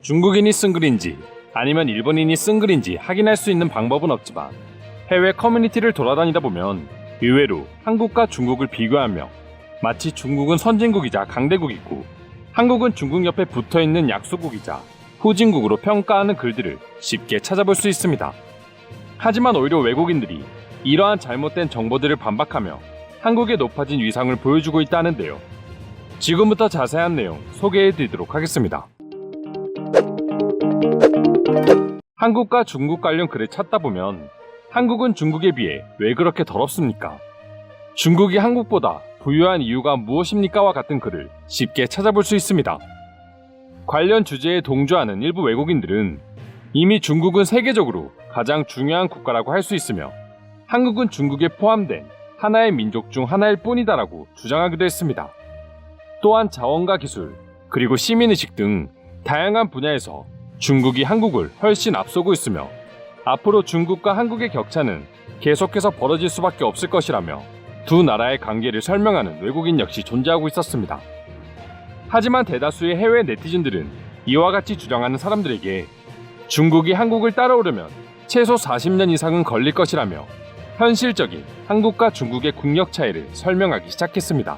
중국인이 쓴 글인지 아니면 일본인이 쓴 글인지 확인할 수 있는 방법은 없지만 해외 커뮤니티를 돌아다니다 보면 의외로 한국과 중국을 비교하며 마치 중국은 선진국이자 강대국이고 한국은 중국 옆에 붙어있는 약소국이자 후진국으로 평가하는 글들을 쉽게 찾아볼 수 있습니다. 하지만 오히려 외국인들이 이러한 잘못된 정보들을 반박하며 한국의 높아진 위상을 보여주고 있다는데요. 지금부터 자세한 내용 소개해드리도록 하겠습니다. 한국과 중국 관련 글을 찾다 보면 한국은 중국에 비해 왜 그렇게 더럽습니까? 중국이 한국보다 부유한 이유가 무엇입니까?와 같은 글을 쉽게 찾아볼 수 있습니다. 관련 주제에 동조하는 일부 외국인들은 이미 중국은 세계적으로 가장 중요한 국가라고 할 수 있으며 한국은 중국에 포함된 하나의 민족 중 하나일 뿐이다라고 주장하기도 했습니다. 또한 자원과 기술, 그리고 시민의식 등 다양한 분야에서 중국이 한국을 훨씬 앞서고 있으며 앞으로 중국과 한국의 격차는 계속해서 벌어질 수밖에 없을 것이라며 두 나라의 관계를 설명하는 외국인 역시 존재하고 있었습니다. 하지만 대다수의 해외 네티즌들은 이와 같이 주장하는 사람들에게 중국이 한국을 따라오려면 최소 40년 이상은 걸릴 것이라며 현실적인 한국과 중국의 국력 차이를 설명하기 시작했습니다.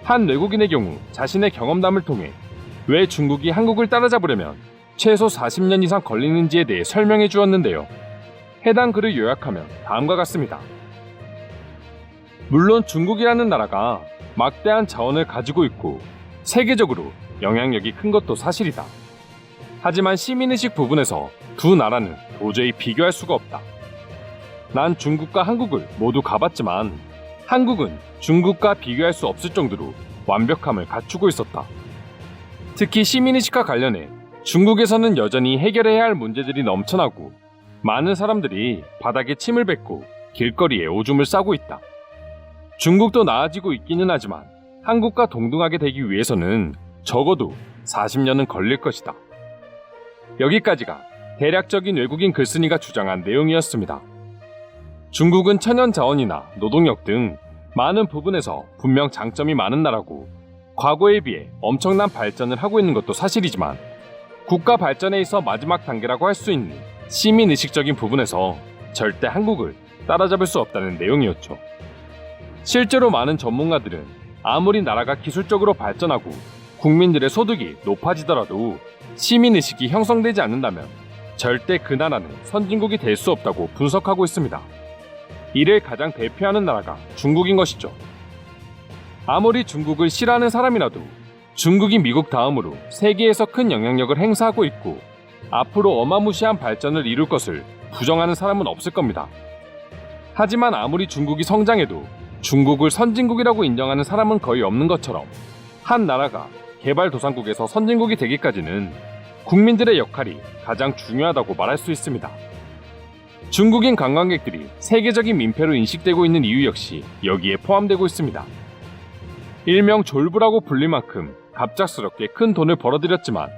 한 외국인의 경우 자신의 경험담을 통해 왜 중국이 한국을 따라잡으려면 최소 40년 이상 걸리는지에 대해 설명해 주었는데요. 해당 글을 요약하면 다음과 같습니다. 물론 중국이라는 나라가 막대한 자원을 가지고 있고 세계적으로 영향력이 큰 것도 사실이다. 하지만 시민의식 부분에서 두 나라는 도저히 비교할 수가 없다. 난 중국과 한국을 모두 가봤지만 한국은 중국과 비교할 수 없을 정도로 완벽함을 갖추고 있었다. 특히 시민의식과 관련해 중국에서는 여전히 해결해야 할 문제들이 넘쳐나고 많은 사람들이 바닥에 침을 뱉고 길거리에 오줌을 싸고 있다. 중국도 나아지고 있기는 하지만 한국과 동등하게 되기 위해서는 적어도 40년은 걸릴 것이다. 여기까지가 대략적인 외국인 글쓴이가 주장한 내용이었습니다. 중국은 천연 자원이나 노동력 등 많은 부분에서 분명 장점이 많은 나라고 과거에 비해 엄청난 발전을 하고 있는 것도 사실이지만 국가 발전에 있어 마지막 단계라고 할 수 있는 시민의식적인 부분에서 절대 한국을 따라잡을 수 없다는 내용이었죠. 실제로 많은 전문가들은 아무리 나라가 기술적으로 발전하고 국민들의 소득이 높아지더라도 시민의식이 형성되지 않는다면 절대 그 나라는 선진국이 될 수 없다고 분석하고 있습니다. 이를 가장 대표하는 나라가 중국인 것이죠. 아무리 중국을 싫어하는 사람이라도 중국이 미국 다음으로 세계에서 큰 영향력을 행사하고 있고 앞으로 어마무시한 발전을 이룰 것을 부정하는 사람은 없을 겁니다. 하지만 아무리 중국이 성장해도 중국을 선진국이라고 인정하는 사람은 거의 없는 것처럼 한 나라가 개발도상국에서 선진국이 되기까지는 국민들의 역할이 가장 중요하다고 말할 수 있습니다. 중국인 관광객들이 세계적인 민폐로 인식되고 있는 이유 역시 여기에 포함되고 있습니다. 일명 졸부라고 불릴 만큼 갑작스럽게 큰 돈을 벌어들였지만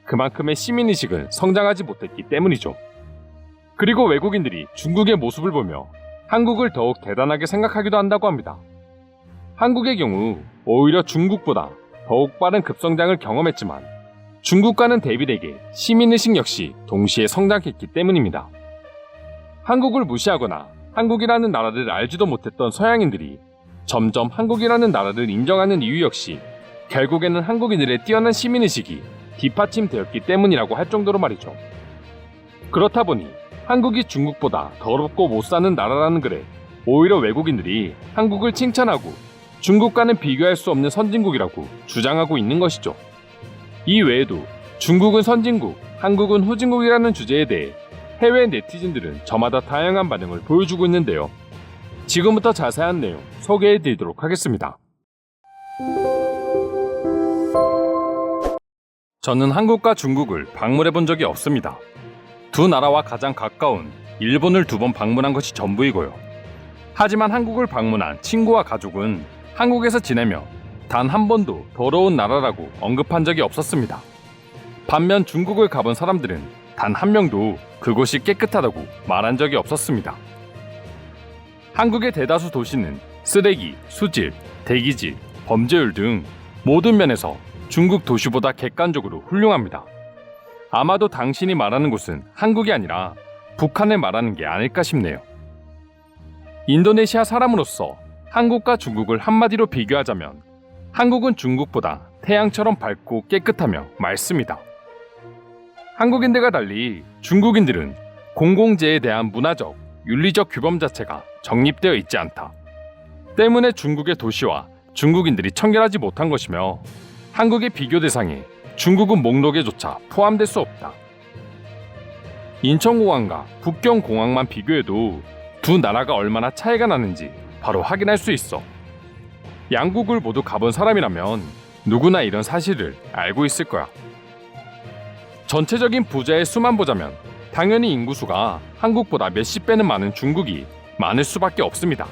그만큼의 시민의식은 성장하지 못했기 때문이죠. 그리고 외국인들이 중국의 모습을 보며 한국을 더욱 대단하게 생각하기도 한다고 합니다. 한국의 경우 오히려 중국보다 더욱 빠른 급성장을 경험했지만 중국과는 대비되게 시민의식 역시 동시에 성장했기 때문입니다. 한국을 무시하거나 한국이라는 나라를 알지도 못했던 서양인들이 점점 한국이라는 나라를 인정하는 이유 역시 결국에는 한국인들의 뛰어난 시민의식이 뒷받침되었기 때문이라고 할 정도로 말이죠. 그렇다 보니 한국이 중국보다 더럽고 못 사는 나라라는 글에 오히려 외국인들이 한국을 칭찬하고 중국과는 비교할 수 없는 선진국이라고 주장하고 있는 것이죠. 이 외에도 중국은 선진국, 한국은 후진국이라는 주제에 대해 해외 네티즌들은 저마다 다양한 반응을 보여주고 있는데요. 지금부터 자세한 내용 소개해드리도록 하겠습니다. 저는 한국과 중국을 방문해 본 적이 없습니다. 두 나라와 가장 가까운 일본을 2번 방문한 것이 전부이고요. 하지만 한국을 방문한 친구와 가족은 한국에서 지내며 단 한 번도 더러운 나라라고 언급한 적이 없었습니다. 반면 중국을 가본 사람들은 단 한 명도 그곳이 깨끗하다고 말한 적이 없었습니다. 한국의 대다수 도시는 쓰레기, 수질, 대기질, 범죄율 등 모든 면에서 중국 도시보다 객관적으로 훌륭합니다. 아마도 당신이 말하는 곳은 한국이 아니라 북한을 말하는 게 아닐까 싶네요. 인도네시아 사람으로서 한국과 중국을 한마디로 비교하자면 한국은 중국보다 태양처럼 밝고 깨끗하며 맑습니다. 한국인들과 달리 중국인들은 공공재에 대한 문화적, 윤리적 규범 자체가 정립되어 있지 않다. 때문에 중국의 도시와 중국인들이 청결하지 못한 것이며 한국의 비교 대상에 중국은 목록에조차 포함될 수 없다. 인천공항과 북경공항만 비교해도 두 나라가 얼마나 차이가 나는지 바로 확인할 수 있어. 양국을 모두 가본 사람이라면 누구나 이런 사실을 알고 있을 거야. 전체적인 부자의 수만 보자면 당연히 인구수가 한국보다 몇십 배는 많은 중국이 많을 수밖에 없습니다.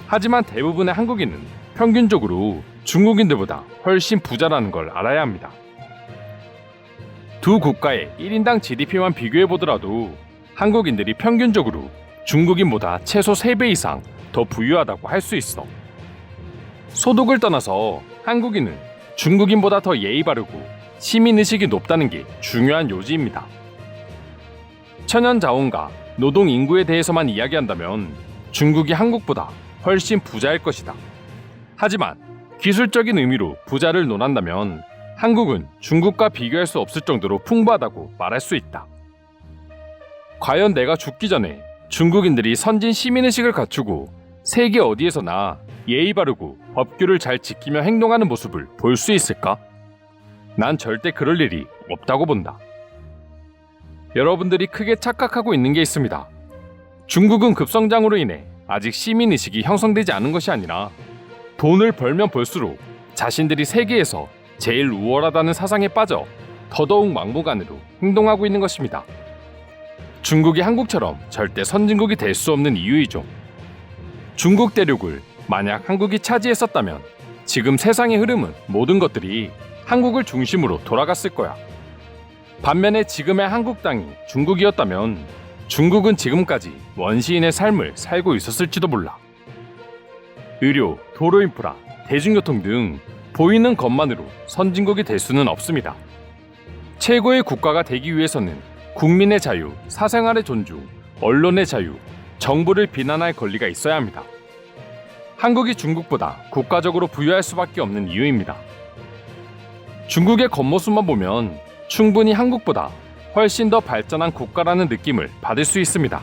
하지만 대부분의 한국인은 평균적으로 중국인들보다 훨씬 부자라는 걸 알아야 합니다. 두 국가의 1인당 GDP만 비교해보더라도 한국인들이 평균적으로 중국인보다 최소 3배 이상 더 부유하다고 할 수 있어. 소득을 떠나서 한국인은 중국인보다 더 예의 바르고 시민의식이 높다는 게 중요한 요지입니다. 천연자원과 노동 인구에 대해서만 이야기한다면 중국이 한국보다 훨씬 부자일 것이다. 하지만 기술적인 의미로 부자를 논한다면 한국은 중국과 비교할 수 없을 정도로 풍부하다고 말할 수 있다. 과연 내가 죽기 전에 중국인들이 선진 시민의식을 갖추고 세계 어디에서나 예의 바르고 법규를 잘 지키며 행동하는 모습을 볼 수 있을까? 난 절대 그럴 일이 없다고 본다. 여러분들이 크게 착각하고 있는 게 있습니다. 중국은 급성장으로 인해 아직 시민의식이 형성되지 않은 것이 아니라 돈을 벌면 벌수록 자신들이 세계에서 제일 우월하다는 사상에 빠져 더더욱 막무가내로 행동하고 있는 것입니다. 중국이 한국처럼 절대 선진국이 될 수 없는 이유이죠. 중국 대륙을 만약 한국이 차지했었다면 지금 세상의 흐름은 모든 것들이 한국을 중심으로 돌아갔을 거야. 반면에 지금의 한국 땅이 중국이었다면 중국은 지금까지 원시인의 삶을 살고 있었을지도 몰라. 의료, 도로 인프라, 대중교통 등 보이는 것만으로 선진국이 될 수는 없습니다. 최고의 국가가 되기 위해서는 국민의 자유, 사생활의 존중, 언론의 자유, 정부를 비난할 권리가 있어야 합니다. 한국이 중국보다 국가적으로 부유할 수밖에 없는 이유입니다. 중국의 겉모습만 보면 충분히 한국보다 훨씬 더 발전한 국가라는 느낌을 받을 수 있습니다.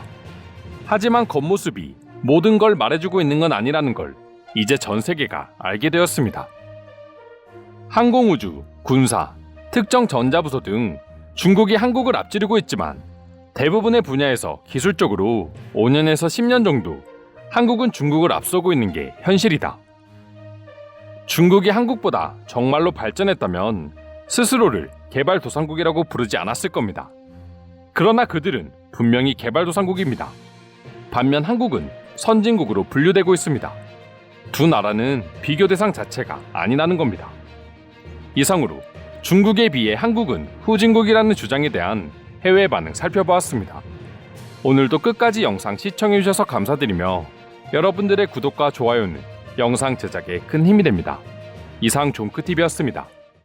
하지만 겉모습이 모든 걸 말해주고 있는 건 아니라는 걸 이제 전 세계가 알게 되었습니다. 항공우주, 군사, 특정 전자부서 등 중국이 한국을 앞지르고 있지만 대부분의 분야에서 기술적으로 5년에서 10년 정도 한국은 중국을 앞서고 있는 게 현실이다. 중국이 한국보다 정말로 발전했다면 스스로를 개발도상국이라고 부르지 않았을 겁니다. 그러나 그들은 분명히 개발도상국입니다. 반면 한국은 선진국으로 분류되고 있습니다. 두 나라는 비교 대상 자체가 아니라는 겁니다. 이상으로 중국에 비해 한국은 후진국이라는 주장에 대한 해외 반응 살펴보았습니다. 오늘도 끝까지 영상 시청해주셔서 감사드리며 여러분들의 구독과 좋아요는 영상 제작에 큰 힘이 됩니다. 이상 종크TV였습니다.